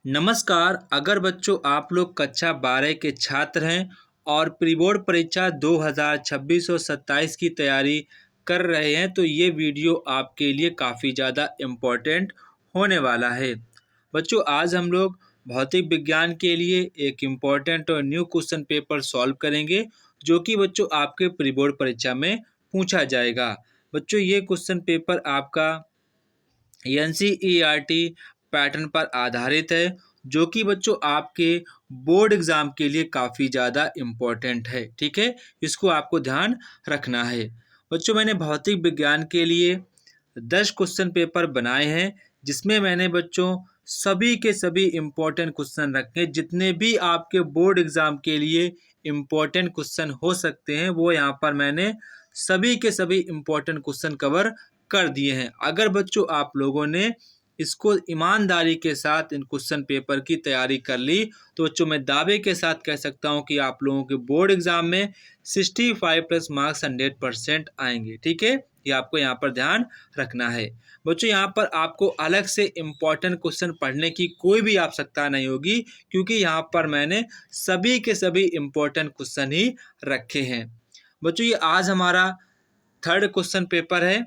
नमस्कार। अगर बच्चों आप लोग कक्षा 12 के छात्र हैं और प्री बोर्ड परीक्षा 2026 और 27 की तैयारी कर रहे हैं तो ये वीडियो आपके लिए काफ़ी ज़्यादा इम्पोर्टेंट होने वाला है। बच्चों आज हम लोग भौतिक विज्ञान के लिए एक इम्पोर्टेंट और न्यू क्वेश्चन पेपर सॉल्व करेंगे जो कि बच्चों आपके प्री बोर्ड परीक्षा में पूछा जाएगा। बच्चों ये क्वेश्चन पेपर आपका एनसीईआरटी पैटर्न पर आधारित है जो कि बच्चों आपके बोर्ड एग्जाम के लिए काफ़ी ज़्यादा इम्पोर्टेंट है। ठीक है, इसको आपको ध्यान रखना है। बच्चों मैंने भौतिक विज्ञान के लिए 10 क्वेश्चन पेपर बनाए हैं जिसमें मैंने बच्चों सभी के सभी इम्पोर्टेंट क्वेश्चन रखे हैं। जितने भी आपके बोर्ड एग्जाम के लिए इम्पोर्टेंट क्वेश्चन हो सकते हैं वो यहाँ पर मैंने सभी के सभी इम्पोर्टेंट क्वेश्चन कवर कर दिए हैं। अगर बच्चों आप लोगों ने इसको ईमानदारी के साथ इन क्वेश्चन पेपर की तैयारी कर ली तो बच्चों मैं दावे के साथ कह सकता हूं कि आप लोगों के बोर्ड एग्जाम में 65 प्लस मार्क्स 100% आएंगे। ठीक है, ये आपको यहाँ पर ध्यान रखना है। बच्चों यहाँ पर आपको अलग से इम्पोर्टेंट क्वेश्चन पढ़ने की कोई भी आवश्यकता नहीं होगी क्योंकि यहाँ पर मैंने सभी के सभी इम्पोर्टेंट क्वेश्चन ही रखे हैं। बच्चों ये आज हमारा थर्ड क्वेश्चन पेपर है।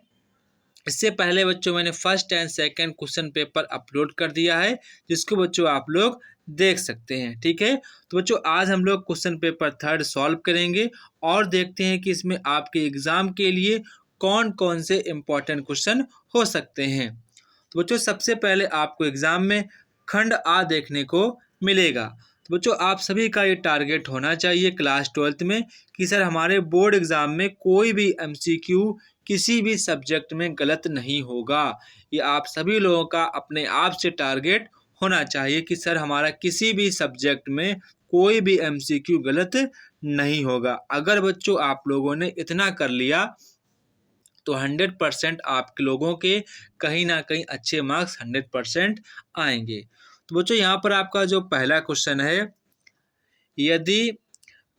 इससे पहले बच्चों मैंने first and second question paper upload कर दिया है जिसको बच्चों आप लोग देख सकते हैं। ठीक है, तो बच्चों आज हम लोग क्वेश्चन पेपर थर्ड सॉल्व करेंगे और देखते हैं कि इसमें आपके एग्जाम के लिए कौन कौन से इम्पोर्टेंट क्वेश्चन हो सकते हैं। तो बच्चों सबसे पहले आपको एग्जाम में खंड आ देखने को मिलेगा। तो बच्चों आप सभी का ये टारगेट होना चाहिए क्लास 12th में कि सर हमारे बोर्ड एग्जाम में कोई भी एमसीक्यू किसी भी सब्जेक्ट में गलत नहीं होगा। ये आप सभी लोगों का अपने आप से टारगेट होना चाहिए कि सर हमारा किसी भी सब्जेक्ट में कोई भी एमसीक्यू गलत नहीं होगा। अगर बच्चों आप लोगों ने इतना कर लिया तो 100% आप लोगों के कहीं ना कहीं अच्छे मार्क्स 100% आएंगे। तो बच्चों यहाँ पर आपका जो पहला क्वेश्चन है, यदि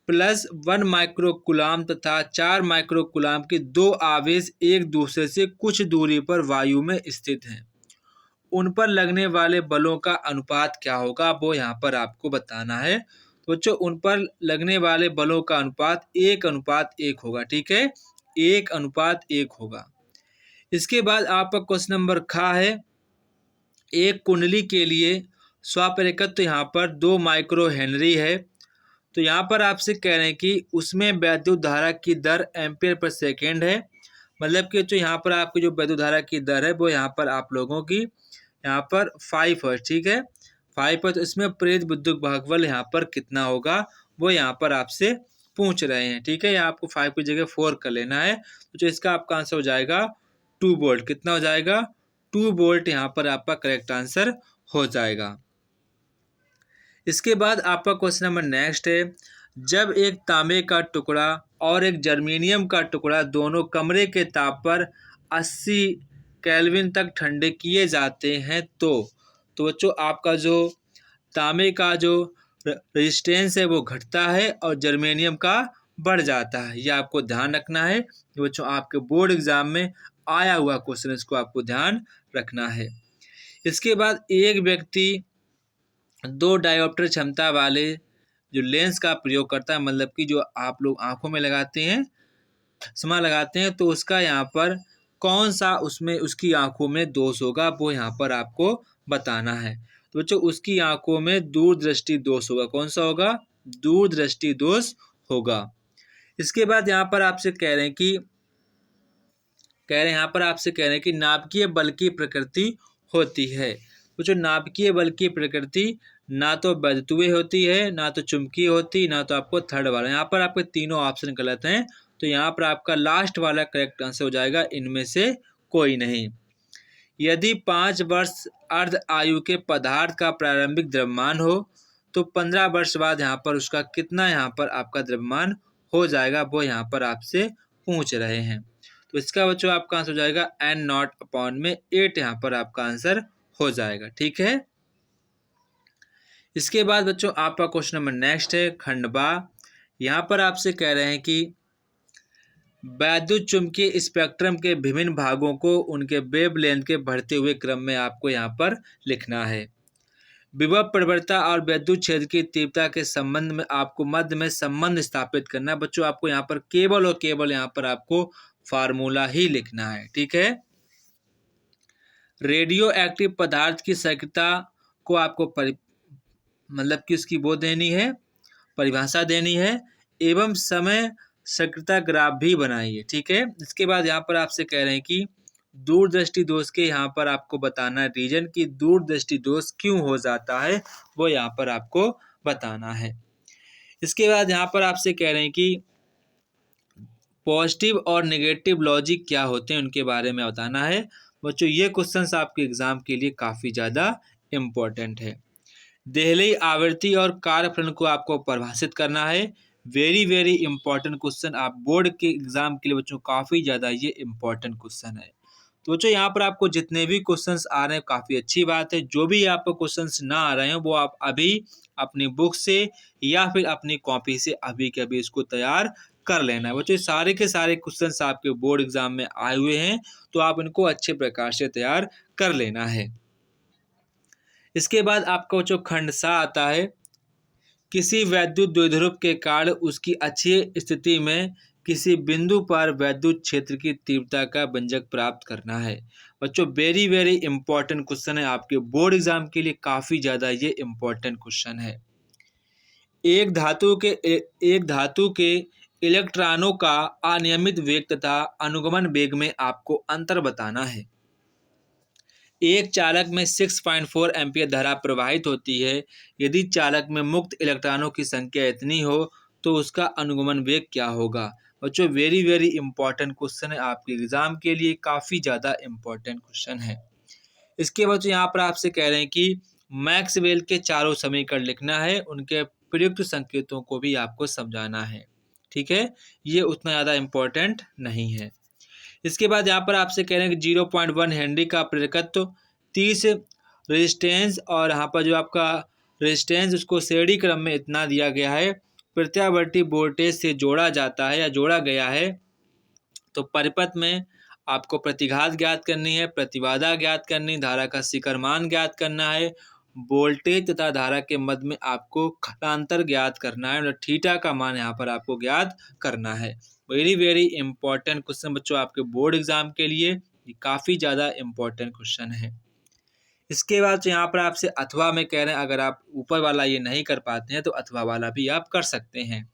+1 माइक्रोकुलाम तथा 4 माइक्रोकुलाम के दो आवेश एक दूसरे से कुछ दूरी पर वायु में स्थित हैं, उन पर लगने वाले बलों का अनुपात क्या होगा वो यहाँ पर आपको बताना है। तो बच्चों उन पर लगने वाले बलों का अनुपात 1:1 होगा। ठीक है, 1:1 होगा। इसके बाद आपका क्वेश्चन नंबर खा है, एक कुंडली के लिए स्वापरिकत्व तो यहाँ पर 2 माइक्रो हेनरी है। तो यहाँ पर आपसे कह रहे हैं कि उसमें वैद्युत धारा की दर एम्पियर पर सेकेंड है। मतलब कि जो यहाँ पर आपकी जो वैद्युत धारा की दर है वो यहाँ पर आप लोगों की यहाँ पर 5 है। ठीक है, 5 है। तो इसमें प्रेरित विद्युत भागबल यहाँ पर कितना होगा वो यहाँ पर आपसे पूछ रहे हैं। ठीक है, यहाँ आपको 5 की जगह 4 कर लेना है। तो जो इसका आपका आंसर हो जाएगा 2 वोल्ट। कितना हो जाएगा? 2 वोल्ट यहाँ पर आपका करेक्ट आंसर हो जाएगा। इसके बाद आपका क्वेश्चन नंबर नेक्स्ट है, जब एक तांबे का टुकड़ा और एक जर्मेनियम का टुकड़ा दोनों कमरे के ताप पर 80 केल्विन तक ठंडे किए जाते हैं तो बच्चों आपका जो तांबे का जो रेजिस्टेंस है वो घटता है और जर्मेनियम का बढ़ जाता है। यह आपको ध्यान रखना है कि बच्चों आपके बोर्ड एग्जाम में आया हुआ क्वेश्चन, इसको आपको ध्यान रखना है। इसके बाद एक व्यक्ति 2 डायोप्टर क्षमता वाले जो लेंस का प्रयोग करता है, मतलब कि जो आप लोग आंखों में लगाते हैं, चश्मा लगाते हैं, तो उसका यहाँ पर कौन सा उसमें उसकी आंखों में दोष होगा वो यहाँ पर आपको बताना है। तो बच्चों उसकी आंखों में दूरदृष्टि दोष होगा। कौन सा होगा? दूरदृष्टि दोष होगा। इसके बाद यहाँ पर आपसे कह रहे हैं कि नाभिकीय बल की प्रकृति होती है। तो जो नाभिकीय बल की प्रकृति ना तो वैद्युतीय होती है, ना तो चुंबकीय होती, ना तो आपको थर्ड वाला। यहाँ पर आपके तीनों ऑप्शन गलत हैं। तो यहाँ पर आपका लास्ट वाला करेक्ट आंसर हो जाएगा इनमें से कोई नहीं। यदि 5 वर्ष अर्ध आयु के पदार्थ का प्रारंभिक द्रव्यमान हो तो 15 वर्ष बाद यहाँ पर उसका कितना यहाँ पर आपका द्रव्यमान हो जाएगा वो यहाँ पर आपसे पूछ रहे हैं। तो इसका बच्चों आपका आंसर हो जाएगा n0/8 यहाँ पर आपका आंसर हो जाएगा। ठीक है, इसके बाद बच्चों आपका क्वेश्चन नंबर नेक्स्ट है खंड बा। यहाँ पर आपसे कह रहे हैं कि वैद्युत चुंबकीय स्पेक्ट्रम के विभिन्न भागों को उनके वेवलेंथ के बढ़ते हुए क्रम में आपको यहाँ पर लिखना है। विभव प्रवणता और विद्युत क्षेत्र की तीव्रता के संबंध में आपको मध्य में संबंध स्थापित करना है। बच्चों आपको यहाँ पर केवल और केवल यहाँ पर आपको फार्मूला ही लिखना है, ठीक है। रेडियो एक्टिव पदार्थ की सक्रियता को आपको मतलब कि उसकी वो देनी है, परिभाषा देनी है, एवं समय सक्रियता ग्राफ भी बनाइए, ठीक है। इसके बाद यहाँ पर आपसे कह रहे हैं कि दूरदृष्टि दोष के यहाँ पर आपको बताना है रीजन कि दूरदृष्टि दोष क्यों हो जाता है, वो यहाँ पर आपको बताना है। इसके बाद यहाँ पर आपसे कह रहे हैं कि पॉजिटिव और नेगेटिव लॉजिक क्या होते हैं, उनके बारे में बताना है। बच्चों ये क्वेश्चंस आपके एग्जाम के लिए काफ़ी ज़्यादा इम्पोर्टेंट है। देहली आवृत्ति और कार्यफलन को आपको परिभाषित करना है। वेरी वेरी इंपॉर्टेंट क्वेश्चन, आप बोर्ड के एग्जाम के लिए बच्चों काफ़ी ज़्यादा ये इंपॉर्टेंट क्वेश्चन है। तो बच्चों यहाँ पर आपको जितने भी क्वेश्चंस आ रहे हैं काफ़ी अच्छी बात है। जो भी आपको क्वेश्चंस ना आ रहे हैं वो आप अभी अपनी बुक से या फिर अपनी कॉपी से अभी के अभी इसको तैयार कर लेना है। बच्चों सारे के सारे क्वेश्चंस आपके बोर्ड एग्जाम में आए हुए हैं, तो आप इनको अच्छे प्रकार से तैयार कर लेना है। इसके बाद आपका बच्चों खंड सा आता है, किसी वैद्युत द्विध्रुव के कारण उसकी अक्षीय स्थिति में किसी बिंदु पर वैद्युत क्षेत्र की तीव्रता का व्यंजक प्राप्त करना है। बच्चों वेरी वेरी इंपॉर्टेंट क्वेश्चन है, आपके बोर्ड एग्जाम के लिए काफ़ी ज़्यादा ये इंपॉर्टेंट क्वेश्चन है। एक धातु के इलेक्ट्रॉनों का अनियमित वेग तथा अनुगमन वेग में आपको अंतर बताना है। एक चालक में 6.4 एम्पीयर धारा प्रवाहित होती है। यदि चालक में मुक्त इलेक्ट्रॉनों की संख्या इतनी हो तो उसका अनुगमन वेग क्या होगा। बच्चों वेरी वेरी इंपॉर्टेंट क्वेश्चन है, आपके एग्जाम के लिए काफ़ी ज़्यादा इंपॉर्टेंट क्वेश्चन है। इसके बाद यहाँ पर आपसे कह रहे हैं कि मैक्सवेल के चारों समीकरण लिखना है, उनके प्रयुक्त संकेतों को भी आपको समझाना है, ठीक है। ये उतना ज़्यादा इम्पोर्टेंट नहीं है। इसके बाद यहाँ पर आपसे कह रहे हैं कि 0.1 हेनरी का प्रेरकत्व 30 रेजिस्टेंस, और यहाँ पर जो आपका रेजिस्टेंस उसको श्रेणी क्रम में इतना दिया गया है, प्रत्यावर्ती वोल्टेज से जोड़ा जाता है या जोड़ा गया है। तो परिपथ में आपको प्रतिघात ज्ञात करनी है, प्रतिबाधा ज्ञात करनी, धारा का शिखर मान ज्ञात करना है, वोल्टेज तथा धारा के मध्य में आपको खंडांतर ज्ञात करना है, मतलब थीटा का मान यहाँ पर आपको ज्ञात करना है। वेरी वेरी इंपॉर्टेंट क्वेश्चन बच्चों आपके बोर्ड एग्जाम के लिए, ये काफ़ी ज़्यादा इंपॉर्टेंट क्वेश्चन है। इसके बाद यहाँ पर आपसे अथवा में कह रहे हैं, अगर आप ऊपर वाला ये नहीं कर पाते हैं तो अथवा वाला भी आप कर सकते हैं।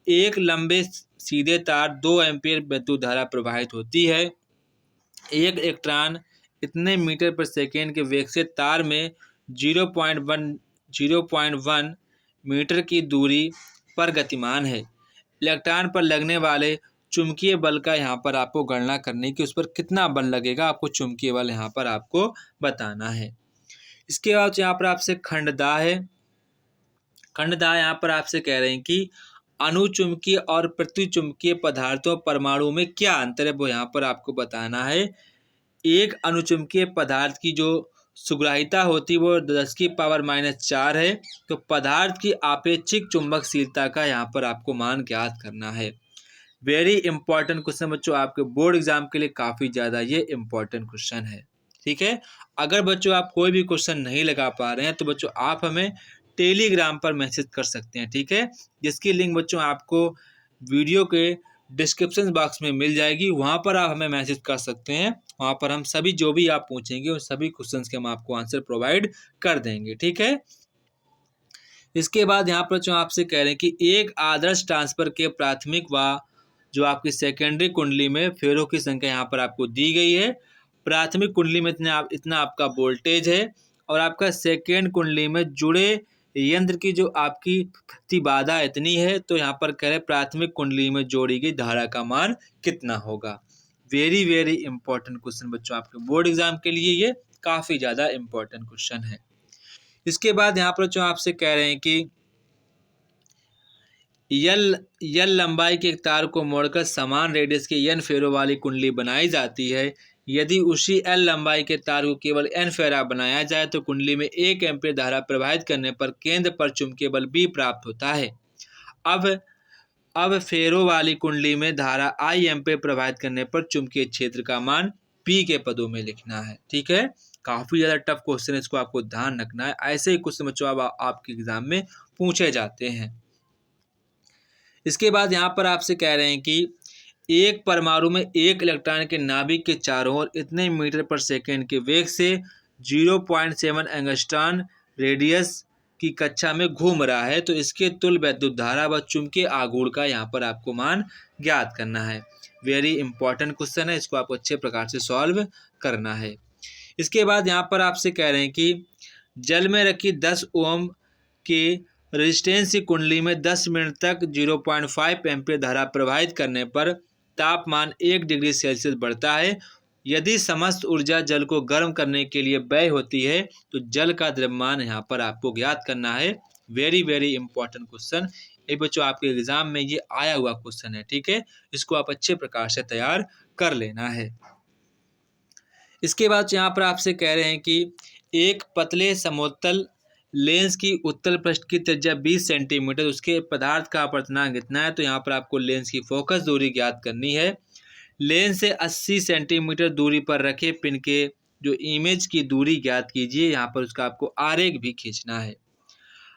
एक लंबे सीधे तार 2 एम्पीयर विद्युत धारा प्रवाहित होती है। एक इलेक्ट्रॉन इतने मीटर पर सेकेंड के वेग से तार में 0.1 मीटर की दूरी पर गतिमान है। इलेक्ट्रॉन पर लगने वाले चुंबकीय बल का यहाँ पर आपको गणना करनी कि उस पर कितना बल लगेगा, आपको चुंबकीय बल यहाँ पर आपको बताना है। इसके बाद यहाँ पर आपसे खंडदाह है। खंडदाह यहाँ पर आपसे कह रहे हैं कि अनुचुंबकीय और प्रतिचुंबकीय पदार्थों परमाणु में क्या अंतर है, वो यहाँ पर आपको बताना है। एक अनुचुंबकीय पदार्थ की जो सुग्राहिता होती है वो 10⁻⁴ है। तो पदार्थ की आपेक्षिक चुंबकशीलता का यहाँ पर आपको मान ज्ञात करना है। वेरी इंपॉर्टेंट क्वेश्चन बच्चों, आपके बोर्ड एग्जाम के लिए काफ़ी ज़्यादा ये इंपॉर्टेंट क्वेश्चन है, ठीक है। अगर बच्चों आप कोई भी क्वेश्चन नहीं लगा पा रहे हैं तो बच्चों आप हमें टेलीग्राम पर मैसेज कर सकते हैं, ठीक है, जिसकी लिंक बच्चों आपको वीडियो के डिस्क्रिप्शन बॉक्स में मिल जाएगी। वहाँ पर आप हमें मैसेज कर सकते हैं, वहाँ पर हम सभी जो भी आप पूछेंगे उन सभी क्वेश्चंस के हम आपको आंसर प्रोवाइड कर देंगे, ठीक है। इसके बाद यहाँ पर जो आपसे कह रहे हैं कि एक आदर्श ट्रांसफर के प्राथमिक व जो आपकी सेकेंडरी कुंडली में फेरों की संख्या यहाँ पर आपको दी गई है। प्राथमिक कुंडली में इतना आपका वोल्टेज है, और आपका सेकेंड कुंडली में जुड़े यंत्र की जो आपकी प्रतिबाधा इतनी है। तो यहाँ पर कह रहे हैं प्राथमिक कुंडली में जोड़ी गई धारा का मान कितना होगा। वेरी वेरी इंपॉर्टेंट क्वेश्चन बच्चों, आपके बोर्ड एग्जाम के लिए ये काफ़ी ज़्यादा इंपॉर्टेंट क्वेश्चन है। इसके बाद यहाँ पर जो आपसे कह रहे हैं कि यल लंबाई के एक तार को मोड़कर समान रेडियस के n फेरों वाली कुंडली बनाई जाती है। यदि उसी एल लंबाई के तार को केवल n फेरा बनाया जाए तो कुंडली में 1 एम्पीयर धारा प्रवाहित करने पर केंद्र पर चुंबकीय बल B प्राप्त होता है। अब फेरों वाली कुंडली में धारा I एम्पीयर प्रवाहित करने पर चुंबकीय क्षेत्र का मान P के पदों में लिखना है, ठीक है। काफ़ी ज़्यादा टफ क्वेश्चन है, इसको आपको ध्यान रखना है। ऐसे ही क्वेश्चन बच्चों अब आपके एग्जाम में पूछे जाते हैं। इसके बाद यहाँ पर आपसे कह रहे हैं कि एक परमाणु में एक इलेक्ट्रॉन के नाभिक के चारों ओर इतने मीटर पर सेकेंड के वेग से 0.7 एंगस्ट्रॉन रेडियस की कक्षा में घूम रहा है, तो इसके तुल्य वैद्युत धारा व चुंबकीय आघूर्ण का यहाँ पर आपको मान ज्ञात करना है। वेरी इंपॉर्टेंट क्वेश्चन है, इसको आपको अच्छे प्रकार से सॉल्व करना है। इसके बाद यहाँ पर आपसे कह रहे हैं कि जल में रखी 10 ओम के रेजिस्टेंस की कुंडली में 10 मिनट तक 0.5 एम्पीयर धारा प्रवाहित करने पर तापमान 1 डिग्री सेल्सियस बढ़ता है। यदि समस्त ऊर्जा जल को गर्म करने के लिए व्यय होती है तो जल का द्रव्यमान यहाँ पर आपको ज्ञात करना है। वेरी वेरी इंपॉर्टेंट क्वेश्चन, ये बच्चों आपके एग्जाम में ये आया हुआ क्वेश्चन है, ठीक है। इसको आप अच्छे प्रकार से तैयार कर लेना है। इसके बाद यहाँ पर आपसे कह रहे हैं कि एक पतले समोत्तल लेंस की उत्तल पृष्ठ की त्रिज्या 20 सेंटीमीटर, उसके पदार्थ का अपवर्तनांक कितना है, तो यहाँ पर आपको लेंस की फोकस दूरी ज्ञात करनी है। लेंस से 80 सेंटीमीटर दूरी पर रखे पिन के जो इमेज की दूरी ज्ञात कीजिए। यहाँ पर उसका आपको आरेख भी खींचना है।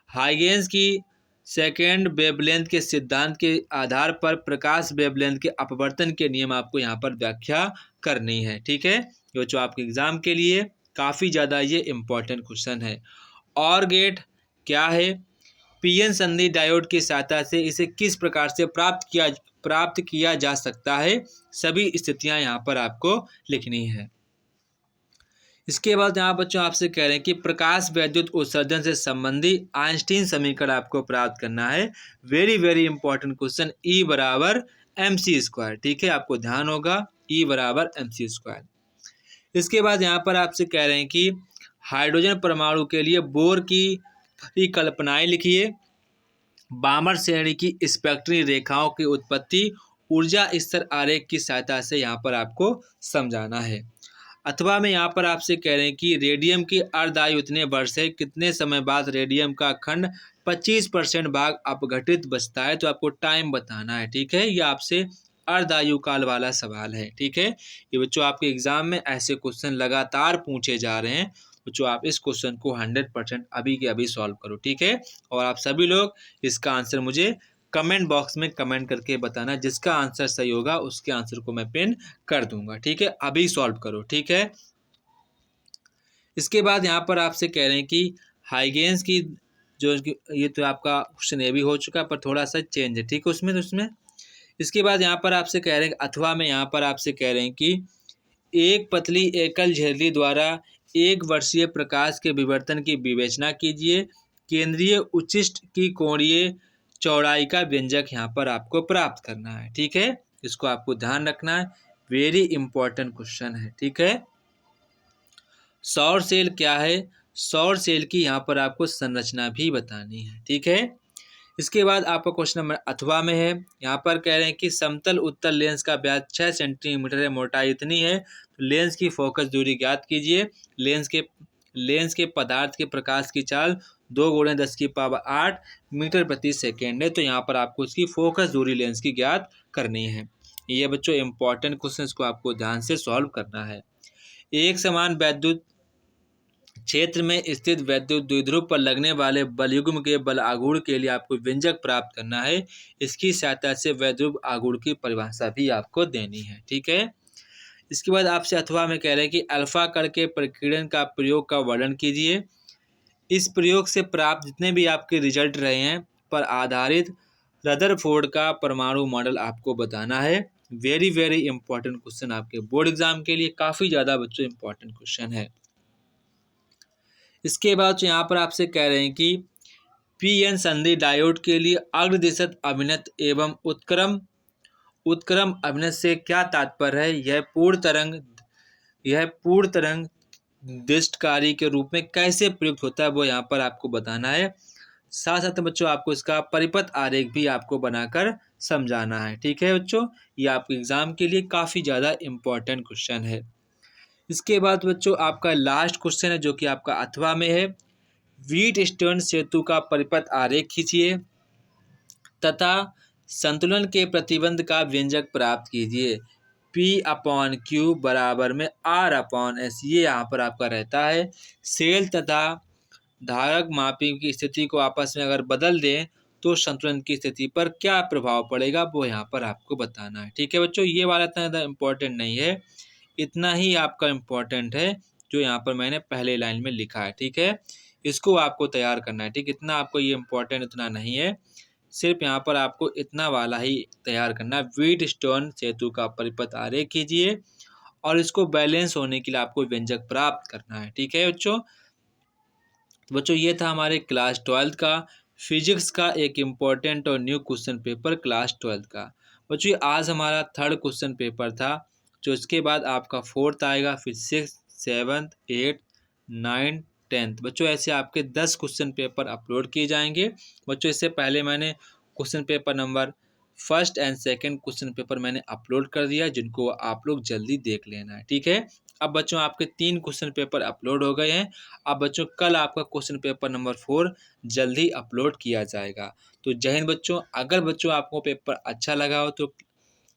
हाइगेंस की सेकेंड वेवलेंथ के सिद्धांत के आधार पर प्रकाश वेवलेंथ के अपवर्तन के नियम आपको यहाँ पर व्याख्या करनी है, ठीक है। जो आपके एग्जाम के लिए काफ़ी ज़्यादा ये इम्पोर्टेंट क्वेश्चन है। और गेट क्या है, पीएन संधि डायोड की सहायता से इसे किस प्रकार से प्राप्त किया जा सकता है, सभी स्थितियां यहाँ पर आपको लिखनी है। इसके बाद यहाँ बच्चों आपसे कह रहे हैं कि प्रकाश वैद्युत उत्सर्जन से संबंधी आइंस्टीन समीकरण आपको प्राप्त करना है। Very very important question, E बराबर mc², ठीक है, आपको ध्यान होगा E बराबर mc²। इसके बाद यहाँ पर आपसे कह रहे हैं कि हाइड्रोजन परमाणु के लिए बोर की परिकल्पनाएं लिखिए। बामर श्रेणी की स्पेक्ट्रल रेखाओं की उत्पत्ति ऊर्जा स्तर आरेख की सहायता से यहाँ पर आपको समझाना है। अथवा में यहाँ पर आपसे कह रहे हैं कि रेडियम की अर्धआयु इतने वर्ष है, कितने समय बाद रेडियम का खंड 25% भाग अपघटित बचता है, तो आपको टाइम बताना है, ठीक है। ये आपसे अर्धआयु काल वाला सवाल है, ठीक है। ये बच्चों आपके एग्जाम में ऐसे क्वेश्चन लगातार पूछे जा रहे हैं। बच्चों आप इस क्वेश्चन को 100% अभी के अभी सॉल्व करो, ठीक है। और आप सभी लोग इसका आंसर मुझे कमेंट बॉक्स में कमेंट करके बताना। जिसका आंसर सही होगा उसके आंसर को मैं पिन कर दूंगा, ठीक है। अभी सॉल्व करो, ठीक है। इसके बाद यहाँ पर आपसे कह रहे हैं कि हाइगेंस की जो ये तो आपका क्वेश्चन ये भी हो चुका पर थोड़ा सा चेंज है, ठीक है, उसमें इसके बाद यहाँ पर आपसे कह रहे हैं अथवा में यहाँ पर आपसे कह रहे हैं कि एक पतली एकल झिल्ली द्वारा 1 वर्षीय प्रकाश के विवर्तन की विवेचना कीजिए। केंद्रीय उच्चिष्ट की कोणीय चौड़ाई का व्यंजक यहाँ पर आपको प्राप्त करना है, ठीक है। इसको आपको ध्यान रखना है, वेरी इंपॉर्टेंट क्वेश्चन है, ठीक है। सौर सेल क्या है, सौर सेल की यहाँ पर आपको संरचना भी बतानी है, ठीक है। इसके बाद आपका क्वेश्चन नंबर अथवा में है। यहाँ पर कह रहे हैं कि समतल उत्तल लेंस का व्यास 6 सेंटीमीटर है, मोटाई इतनी है, तो लेंस की फोकस दूरी ज्ञात कीजिए। लेंस के पदार्थ के प्रकाश की चाल 2 × 10⁸ मीटर प्रति सेकेंड है, तो यहाँ पर आपको उसकी फोकस दूरी लेंस की ज्ञात करनी है। ये बच्चों इंपॉर्टेंट क्वेश्चन को आपको ध्यान से सॉल्व करना है। एक समान वैद्युत क्षेत्र में स्थित वैद्युत द्विध्रुव पर लगने वाले बलयुग्म के बल आघूर्ण के लिए आपको व्यंजक प्राप्त करना है। इसकी सहायता से वैद्युत आघूर्ण की परिभाषा भी आपको देनी है, ठीक है। इसके बाद आपसे अथवा में कह रहे हैं कि अल्फा कण के प्रकीर्णन का प्रयोग का वर्णन कीजिए। इस प्रयोग से प्राप्त जितने भी आपके रिजल्ट रहे हैं पर आधारित रदरफोर्ड का परमाणु मॉडल आपको बताना है। वेरी वेरी इंपॉर्टेंट क्वेश्चन आपके बोर्ड एग्जाम के लिए काफ़ी ज़्यादा बच्चों इंपॉर्टेंट क्वेश्चन है। इसके बाद यहाँ पर आपसे कह रहे हैं कि पीएन संधि डायोड के लिए अग्रदिशत अभिनत एवं उत्क्रम अभिनत से क्या तात्पर्य है। यह पूर्ण तरंग दृष्टकारी के रूप में कैसे प्रयुक्त होता है वो यहाँ पर आपको बताना है। साथ साथ बच्चों आपको इसका परिपथ आरेख भी आपको बनाकर समझाना है, ठीक है बच्चों। ये आपके एग्जाम के लिए काफ़ी ज़्यादा इम्पोर्टेंट क्वेश्चन है। इसके बाद बच्चों आपका लास्ट क्वेश्चन है जो कि आपका अथवा में है। व्हीटस्टोन सेतु का परिपथ आरेख खींचिए तथा संतुलन के प्रतिबंध का व्यंजक प्राप्त कीजिए। P/Q बराबर में R/S ये यहाँ पर आपका रहता है। सेल तथा धारक मापी की स्थिति को आपस में अगर बदल दें तो संतुलन की स्थिति पर क्या प्रभाव पड़ेगा वो यहाँ पर आपको बताना है। ठीक है बच्चों, ये वाला इतना ज़्यादा इम्पोर्टेंट नहीं है, इतना ही आपका इम्पोर्टेंट है जो यहाँ पर मैंने पहले लाइन में लिखा है। ठीक है, इसको आपको तैयार करना है। ठीक, इतना आपको ये इम्पोर्टेंट इतना नहीं है, सिर्फ यहाँ पर आपको इतना वाला ही तैयार करना है। व्हीटस्टोन सेतु का परिपथ आरेख कीजिए और इसको बैलेंस होने के लिए आपको व्यंजक प्राप्त करना है। ठीक है बच्चों, तो बच्चों ये था हमारे क्लास 12 का फिजिक्स का एक इम्पॉर्टेंट और न्यू क्वेश्चन पेपर क्लास 12 का। बच्चों आज हमारा थर्ड क्वेश्चन पेपर था, जो इसके बाद आपका फोर्थ आएगा, फिर 6, 7, 8, 9, 10। बच्चों ऐसे आपके 10 क्वेश्चन पेपर अपलोड किए जाएंगे। बच्चों इससे पहले मैंने question paper number first and second question paper मैंने अपलोड कर दिया, जिनको आप लोग जल्दी देख लेना है। ठीक है, अब बच्चों आपके 3 क्वेश्चन पेपर अपलोड हो गए हैं। अब बच्चों कल आपका क्वेश्चन पेपर नंबर 4 जल्दी अपलोड किया जाएगा। तो जय हिंद बच्चों, अगर बच्चों आपको पेपर अच्छा लगा हो तो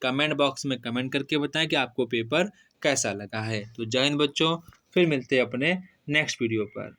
कमेंट बॉक्स में कमेंट करके बताएं कि आपको पेपर कैसा लगा है। तो जय हिंद बच्चों, फिर मिलते हैं अपने नेक्स्ट वीडियो पर।